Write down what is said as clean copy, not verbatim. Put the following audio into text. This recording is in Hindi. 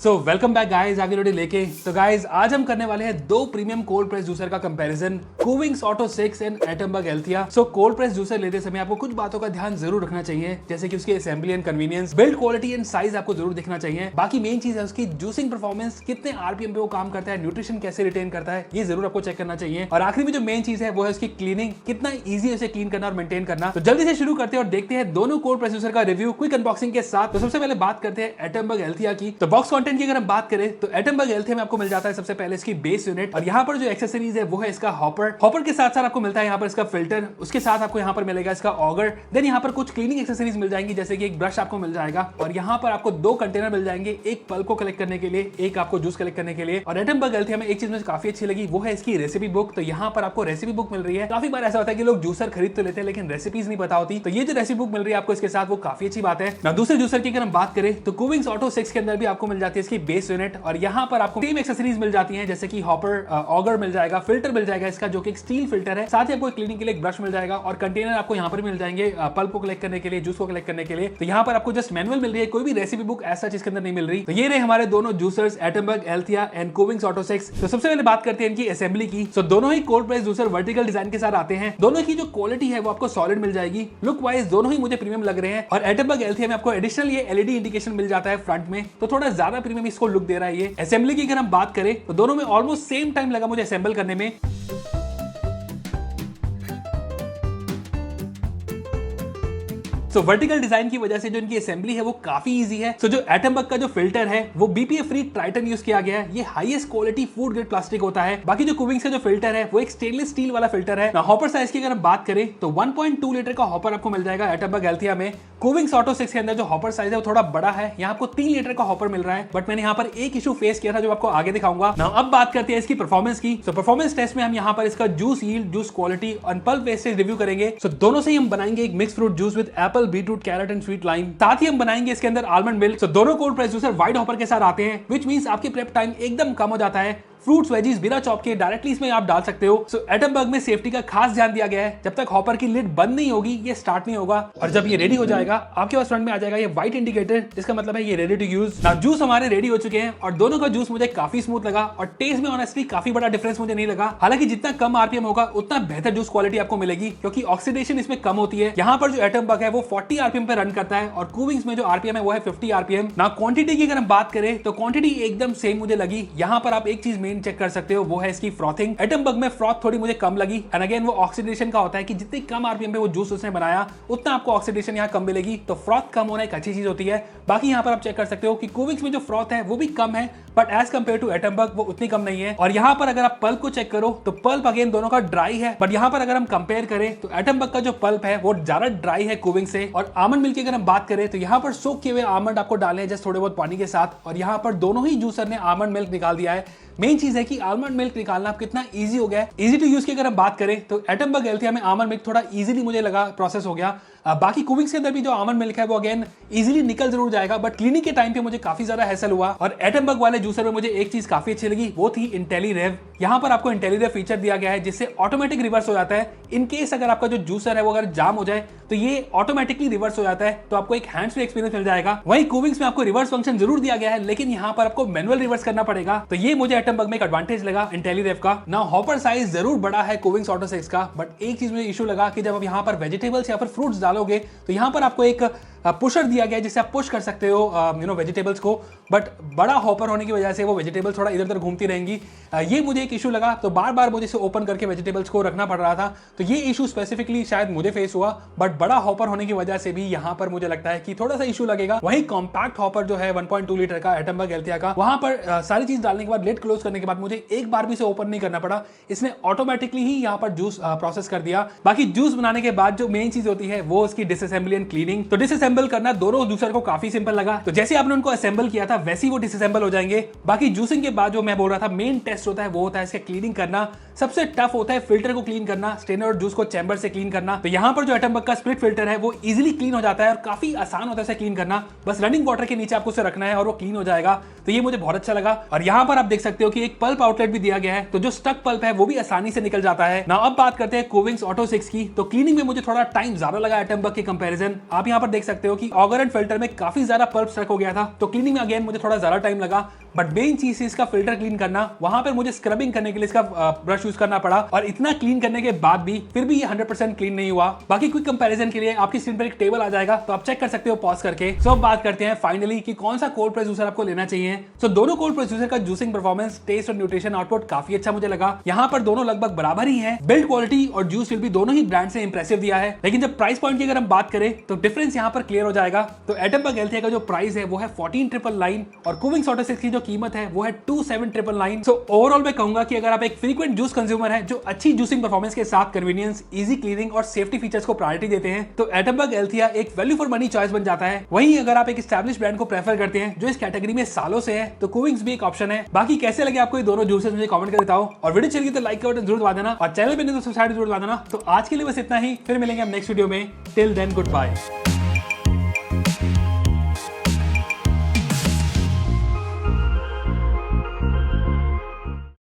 सो वेलकम बैक गाइस, आगे वीडियो लेके। तो गाइस आज हम करने वाले हैं दो प्रीमियम कोल्ड प्रेस जूसर का comparison, कूविंग्स auto 6 and Atomberg Althea. So cold press juicer लेते समय आपको कुछ बातों का ध्यान जरूर रखना चाहिए, जैसे कि उसकी assembly and convenience, build quality and size आपको जरूर देखना चाहिए। बाकी मेन चीज है उसकी जूसिंग परफॉर्मेंस, कितने आरपीएम पे वो काम करता है, न्यूट्रिशन कैसे रिटेन करता है, ये जरूर आपको चेक करना चाहिए। और आखिरी में जो मेन चीज है वो है उसकी क्लीनिंग, कितना ईजी है उसे क्लीन करना और मेंटेन करना। तो जल्दी से शुरू करते हैं और देखते हैं दोनों कोल्ड प्रेस जूसर का रिव्यू क्विक अनबॉक्सिंग के साथ। तो सबसे पहले बात करते हैं एटमबर्ग एल्थिया की। तो बॉक्स कंटेंट की अगर हम बात करें तो एटमबर्ग एल्थिया में आपको मिल जाता है सबसे पहले इसकी बेस यूनिट, और यहाँ पर जो एक्सेसरीज है वो है इसका हॉपर के साथ साथ आपको मिलता है यहाँ पर इसका फिल्टर, उसके साथ आपको यहाँ पर मिलेगा इसका ऑगर। देन यहाँ पर कुछ क्लीनिंग एक्सेसरीज मिल जाएंगी, जैसे कि एक ब्रश आपको मिल जाएगा, और यहाँ पर आपको दो कंटेनर मिल जाएंगे, एक पल्प को कलेक्ट करने के लिए, एक आपको जूस कलेक्ट करने के लिए। और एटमबर्ग एल्थिया में एक चीज मुझे काफी अच्छी लगी, वो है इसकी रेसिपी बुक। तो यहाँ पर आपको रेसिपी बुक मिल रही है। काफी बार ऐसा होता है कि लोग जूसर खरीद तो लेते हैं लेकिन रेसिपीज नहीं पता होती, तो ये जो रेसिपी बुक मिल रही है आपको इसके साथ, वो काफी अच्छी बात है ना। दूसरे जूसर की अगर हम बात करें तो कूविंग्स ऑटो 6 के अंदर भी आपको मिल जाती है इसकी बेस यूनिट, और यहाँ पर आपको सेम एक्सेसरीज मिल जाती हैं, जैसे कि हॉपर, ऑगर मिल जाएगा, फिल्टर मिल जाएगा इसका जो कि एक स्टील फिल्टर है, साथ ही आपको क्लीनिंग के लिए एक ब्रश मिल जाएगा, और कंटेनर आपको यहाँ पर मिल जाएंगे पल्प को कलेक्ट करने के लिए, जूस को कलेक्ट करने के लिए। तो यहाँ पर आपको जस्ट मैनुअल मिल रही है, कोई भी रेसिपी बुक ऐसा चीज के अंदर नहीं मिल रही। तो ये रहे हमारे दोनों juicers, Atomberg Althea and कूविंग्स auto 6। तो सबसे पहले बात करते हैं इनकी असेंबली की। तो दोनों ही cold press juicer vertical design के साथ आते हैं। दोनों की जो क्वालिटी है वो आपको सॉलिड मिल जाएगी, लुक वाइज दोनों ही मुझे प्रीमियम लग रहे हैं। और एटमबर्ग एल्थिया में आपको एडिशनल ये एलईडी इंडिकेशन मिल जाता है फ्रंट में, तो थोड़ा ज्यादा प्रीमियम इसको लुक दे रहा है ये। असेंबली की अगर हम बात करें तो दोनों में ऑलमोस्ट सेम टाइम लगा मुझे असेंबल करने में। सो वर्टिकल डिजाइन की वजह से जो इनकी असेंबली है वो काफी इजी है। सो जो एटमबर्ग का जो फिल्टर है वो बीपीए फ्री ट्राइटन यूज किया गया है, ये highest quality food grade plastic होता है। बाकी जो कूविंग्स का जो फिल्टर है वो एक स्टेनलेस स्टील वाला फिल्टर है ना। हॉपर साइज की अगर हम बात करें तो 1.2 लीटर का हॉपर आपको मिल जाएगा एटमबर्ग एल्थिया में। कूविंग्स ऑटो 6 के अंदर जो हॉपर साइज है वो थोड़ा बड़ा है, यहाँ आपको 3 लीटर का हॉपर मिल रहा है, बट मैंने यहाँ पर एक इशू फेस किया था जो आपको आगे दिखाऊंगा ना। अब बात करते हैं इसकी परफॉर्मेंस की। सो परफॉर्मेंस टेस्ट में हम यहाँ पर इसका जूस यील्ड, जूस क्वालिटी और पल्प वेस्टेज रिव्यू करेंगे। सो दोनों से ही हम बनाएंगे एक mix fruit juice with Apple, beetroot, carrot and sweet lime. साथ ही हम बनाएंगे इसके अंदर आलमंड मिल्क। दोनों cold press juicer wide hopper के साथ आते हैं, व्हिच मींस आपकी प्रेप टाइम एकदम कम हो जाता है। फ्रूट्स वेजीज बिना चॉप के डायरेक्टली इसमें आप डाल सकते हो। सो एटमबर्ग में सेफ्टी का खास ध्यान दिया गया है, जब तक हॉपर की लिड बंद नहीं होगी ये स्टार्ट नहीं होगा, और जब ये रेडी हो जाएगा आपके पास फ्रंट में आ जाएगा ये व्हाइट इंडिकेटर, जिसका मतलब है ये रेडी टू यूज। ना जूस हमारे रेडी हो चुके हैं और दोनों का जूस मुझे काफी स्मूथ लगा, और टेस्ट में ऑनेस्टली काफी बड़ा डिफरेंस मुझे नहीं लगा। हालांकि जितना कम आरपीएम होगा उतना बेहतर जूस क्वालिटी आपको मिलेगी, क्योंकि ऑक्सीडेशन इसमें कम होती है। यहाँ पर जो एटमबर्ग है वो 40 आरपीएम पे रन करता है, और कूविंग्स में जो आरपीएम है वो है 50 आरपीएम। ना क्वांटिटी की अगर हम बात करें तो क्वांटिटी एकदम सेम मुझे लगी। यहाँ पर आप एक चीज मेन चेक कर सकते हो, वो है इसकी फ्रॉथिंग। एटमबर्ग में फ्रॉथ थोड़ी मुझे कम लगी, एंड अगेन वो ऑक्सीडेशन का होता है कि जितने कम आरपीएम पे वो जूस उसने बनाया उतना आपको ऑक्सीडेशन यहाँ कम मिलेगी, तो फ्रॉथ कम होना एक अच्छी चीज होती है। बाकी यहाँ पर आप चेक कर सकते हो कि कूविंग्स में जो फ्रॉथ है वो भी कम है, but as compare to Atomberg वो उतनी कम नहीं है। और यहाँ पर अगर आप पल्प को चेक करो तो पल्प अगेन दोनों का ड्राई है, बट यहाँ पर अगर हम कंपेयर करें तो एटमबर्ग का जो पल्प है वो ज्यादा ड्राई है कूविंग से। और आमंड मिल्क की अगर हम बात करें तो यहाँ पर सोक किए हुए आमंड आपको डालने हैं जस्ट थोड़े बहुत पानी के साथ, और यहाँ पर दोनों ही जूसर ने आमंड मिल्क निकाल दिया है। मेन चीज है कि आलमंड मिल्क निकालना कितना इजी हो गया है। इजी टू यूज की अगर हम बात करें तो एटमबर्ग एल्थिया में आलमंड मिल्क थोड़ा इजीली मुझे लगा प्रोसेस हो गया। बाकी कूविंग्स के अंदर भी जो आलमंड मिल्क है वो अगेन इजीली निकल जरूर जाएगा, बट क्लीनिंग के टाइम पे मुझे काफी ज्यादा हैसल हुआ। और एटमबर्ग वाले जूसर में मुझे एक चीज काफी अच्छी लगी, वो थी इंटेलीरेव। यहाँ पर आपको इंटेलीरेव फीचर दिया गया है जिससे ऑटोमेटिक रिवर्स हो जाता है। इन केस अगर आपका जो जूसर है वो अगर जाम हो जाए तो ये ऑटोमेटिकली रिवर्स हो जाता है, तो आपको एक हैंड्स फ्री एक्सपीरियंस मिल जाएगा। वहीं कूविंग्स में आपको रिवर्स फंक्शन जरूर दिया गया है, लेकिन यहाँ पर आपको मैनुअल रिवर्स करना पड़ेगा, तो ये मुझे एटमबर्ग में एक एडवांटेज लगा इंटेलीरेव का। ना हॉपर साइज जरूर बड़ा है कूविंग्स ऑटो 6 का, बट एक चीज मुझे इशू लगा कि जब आप यहाँ पर वेजिटेबल्स या फिर फ्रूट्स डालोगे तो यहाँ पर आपको एक पुशर दिया गया है जिससे आप पुश कर सकते हो वेजिटेबल्स को, बट बड़ा हॉपर होने की वजह से वो वेजिटेबल्स थोड़ा इधर उधर घूमती रहेंगी। ये मुझे एक इशू लगा, तो बार बार मुझे इसे ओपन करके वेजिटेबल्स को रखना पड़ रहा था, तो ये इशू स्पेसिफिकली शायद मुझे फेस हुआ। बट बड़ा हॉपर होने की वजह से भी यहाँ पर मुझे लगता है कि थोड़ा सा इशू लगेगा। वहीं कॉम्पैक्ट हॉपर जो है 1.2 लीटर का एटमबर्ग एल्थिया का, वहां पर सारी चीज डालने के बाद लिड क्लोज करने के बाद मुझे एक बार भी इसे ओपन नहीं करना पड़ा, इसने ऑटोमेटिकली ही यहाँ पर जूस प्रोसेस कर दिया। बाकी जूस बनाने के बाद जो मेन चीज होती है वो उसकी डिसअसेंबली एंड क्लीनिंग। तो डिसअसेंबल करना दोनों जूसर को काफी सिंपल लगा, तो जैसे आपने उनको असेंबल किया था वैसे ही वो डिसअसेंबल हो जाएंगे। बाकी जूसिंग के बाद जो मैं बोल रहा था मेन टेस्ट होता है वो होता है इसका क्लीनिंग करना। सबसे टफ होता है फिल्टर को क्लीन करना, स्टेनर और जूस को चैम्बर से क्लीन करना। तो यहाँ पर जो एटमबर्ग का स्प्लिट फिल्टर है वो इजीली क्लीन हो जाता है और काफी आसान होता है इसे क्लीन करना। बस रनिंग वाटर के नीचे आपको उसे रखना है और वो क्लीन हो जाएगा, तो ये मुझे बहुत अच्छा लगा। और यहाँ पर आप देख सकते हो कि एक पल्प आउटलेट भी दिया गया है, तो जो स्टक पल्प है वो भी आसानी से निकल जाता है ना। अब बात करते हैं कूविंग्स ऑटो 6 की, तो क्लीनिंग में मुझे थोड़ा टाइम ज्यादा लगा एटमबर्ग के कंपैरिजन। आप यहाँ पर देख सकते सकते हो कि ऑगर एंड फिल्टर में काफी ज्यादा पल्प स्ट्रक हो गया था, तो क्लीनिंग में अगेन मुझे थोड़ा ज्यादा टाइम लगा। बट मेन चीज है इसका फिल्टर क्लीन करना, वहां पर मुझे स्क्रबिंग करने के लिए इसका ब्रश यूज करना पड़ा और इतना क्लीन करने के बाद भी फिर भी ये 100% क्लीन नहीं हुआ। बाकी क्विक कंपैरिजन के लिए आपकी स्क्रीन पर एक टेबल आ जाएगा, तो आप चेक कर सकते हो पॉज करके। सो अब बात करते हैं फाइनली कि कौन सा कोल्ड प्रेस जूसर आपको लेना चाहिए। सो दोनों कोल्ड प्रेस जूसर का जूसिंग परफॉर्मेंस, टेस्ट और न्यूट्रिशन आउटपुट काफी अच्छा मुझे लगा। यहाँ पर दोनों लगभग बराबर ही है। बिल्ड क्वालिटी और जूस फिल भी दोनों ही ब्रांड से इंप्रेसिव दिया है, लेकिन जब प्राइस पॉइंट की अगर हम बात करें तो डिफरेंस यहाँ पर क्लियर हो जाएगा। तो एटमबर्ग एल्थिया का जो प्राइस है वो है 14,999 और कूविंग्स ऑटो 6 की जो कीमत है वो है 27,999। सो ओवरऑल मैं कहूंगा कि अगर आप एक फ्रीक्वेंट जूस कंज्यूमर है जो अच्छी जूसिंग परफॉर्मेंस के साथ कन्वीनियंस, इजी क्लीनिंग और सेफ्टी फीचर्स को प्रायोरिटी देते हैं तो एटमबर्ग एल्थिया एक वैल्यू फॉर मनी चॉइस बन जाता है। वहीं अगर आप एक एस्टैब्लिश ब्रांड को प्रेफर करते हैं जो इस कैटेगरी में सालों से है तो कूविंग्स भी एक ऑप्शन है। बाकी कैसे लगे आपको ये दोनों जूसेस मुझे कमेंट कर बताओ और वीडियो चलिए तो लाइक का बटन जरूर दबा देना और चैनल पे नहीं तो सब्सक्राइब जरूर दबा देना। तो आज के लिए बस इतना ही, फिर मिलेंगे हम नेक्स्ट वीडियो में। Till then good bye.